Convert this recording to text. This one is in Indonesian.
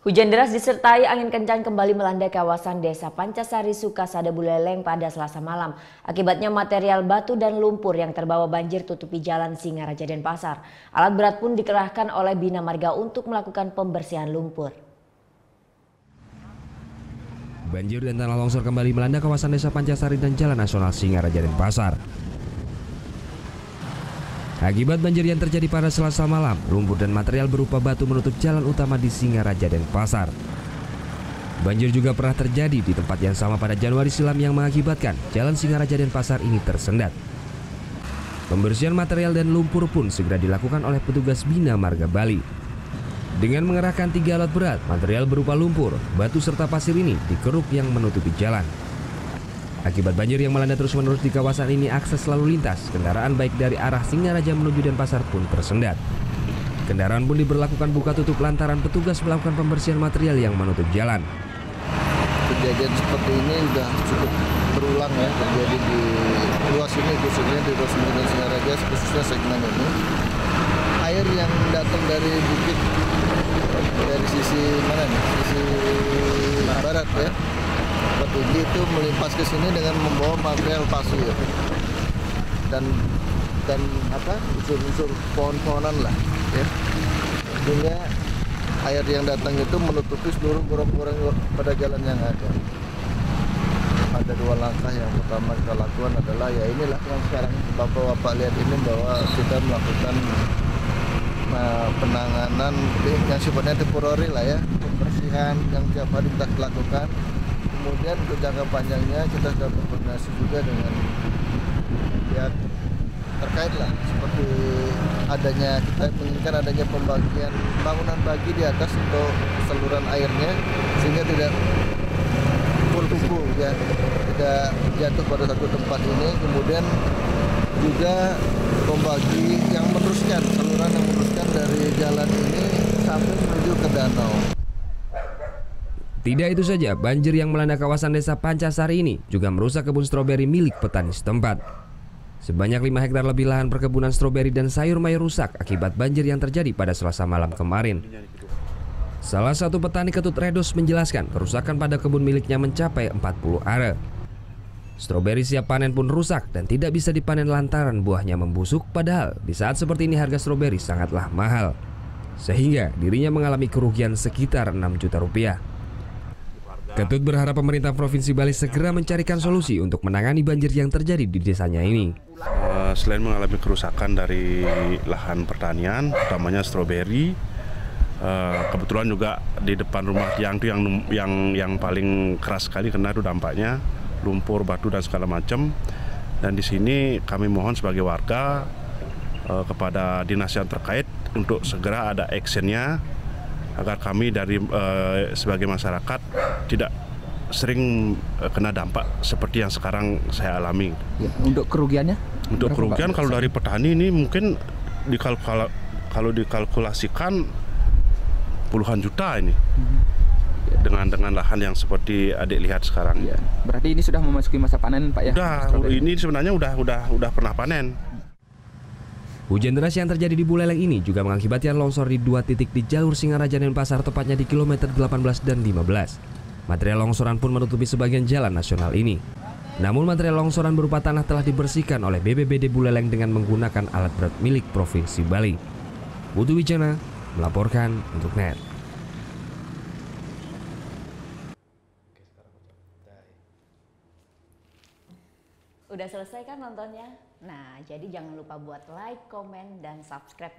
Hujan deras disertai angin kencang kembali melanda kawasan Desa Pancasari, Sukasada, Buleleng pada Selasa malam. Akibatnya material batu dan lumpur yang terbawa banjir tutupi jalan Singaraja Denpasar. Alat berat pun dikerahkan oleh Bina Marga untuk melakukan pembersihan lumpur. Banjir dan tanah longsor kembali melanda kawasan Desa Pancasari dan Jalan Nasional Singaraja Denpasar. Akibat banjir yang terjadi pada Selasa malam, lumpur dan material berupa batu menutup jalan utama di Singaraja Denpasar. Banjir juga pernah terjadi di tempat yang sama pada Januari silam yang mengakibatkan jalan Singaraja Denpasar ini tersendat. Pembersihan material dan lumpur pun segera dilakukan oleh petugas Bina Marga Bali. Dengan mengerahkan 3 alat berat, material berupa lumpur, batu serta pasir ini dikeruk yang menutupi jalan. Akibat banjir yang melanda terus-menerus di kawasan ini, akses lalu lintas kendaraan baik dari arah Singaraja menuju Denpasar pun tersendat. Kendaraan pun diberlakukan buka tutup lantaran petugas melakukan pembersihan material yang menutup jalan. Kejadian seperti ini sudah cukup berulang ya, terjadi di ruas ini, khususnya di ruas dan Singaraja, khususnya segmen ini. Air yang datang dari bukit, dari sisi mana nih? Sisi barat ya. Tinggi itu melimpas ke sini dengan membawa material pasir dan unsur-unsur pohon-pohonan lah ya. Sehingga air yang datang itu menutupi seluruh gorong-gorong pada jalan yang ada. Ada 2 langkah. Yang pertama kita lakukan adalah ya inilah yang sekarang Bapak-bapak lihat ini, bahwa kita melakukan penanganan yang sifatnya temporary lah ya, pembersihan yang tiap hari kita lakukan. Kemudian untuk jangka panjangnya kita sudah berkoordinasi juga dengan pihak terkait lah, seperti kita menginginkan adanya pembagian bangunan bagi di atas untuk saluran airnya sehingga tidak full ya, tidak jatuh pada satu tempat ini. Kemudian juga membagi yang meneruskan saluran yang meneruskan dari jalan ini sampai menuju ke danau. Tidak itu saja, banjir yang melanda kawasan Desa Pancasari ini juga merusak kebun stroberi milik petani setempat. Sebanyak 5 hektar lebih lahan perkebunan stroberi dan sayur mayur rusak akibat banjir yang terjadi pada Selasa malam kemarin. Salah satu petani Ketut Redos menjelaskan kerusakan pada kebun miliknya mencapai 40 are. Stroberi siap panen pun rusak dan tidak bisa dipanen lantaran buahnya membusuk, padahal di saat seperti ini harga stroberi sangatlah mahal. Sehingga dirinya mengalami kerugian sekitar 6 juta rupiah. Ketut berharap pemerintah Provinsi Bali segera mencarikan solusi untuk menangani banjir yang terjadi di desanya ini. Selain mengalami kerusakan dari lahan pertanian, utamanya stroberi, kebetulan juga di depan rumah yang paling keras sekali karena itu dampaknya lumpur, batu dan segala macam. Dan di sini kami mohon sebagai warga kepada dinas yang terkait untuk segera ada actionnya, agar kami sebagai masyarakat tidak sering kena dampak seperti yang sekarang saya alami. Ya, untuk kerugiannya? Untuk kerugian kalau dari petani ini mungkin kalau dikalkulasikan puluhan juta ini. Dengan lahan yang seperti adik lihat sekarang. Ya, berarti ini sudah memasuki masa panen, Pak ya? Ini sebenarnya udah pernah panen. Hujan deras yang terjadi di Buleleng ini juga mengakibatkan longsor di 2 titik di jalur Singaraja Denpasar, tepatnya di kilometer 18 dan 15. Material longsoran pun menutupi sebagian jalan nasional ini. Namun material longsoran berupa tanah telah dibersihkan oleh BPBD Buleleng dengan menggunakan alat berat milik Provinsi Bali. Putu Wijana melaporkan untuk NET. Udah selesai kan nontonnya? Nah, jadi jangan lupa buat like, komen, dan subscribe ya.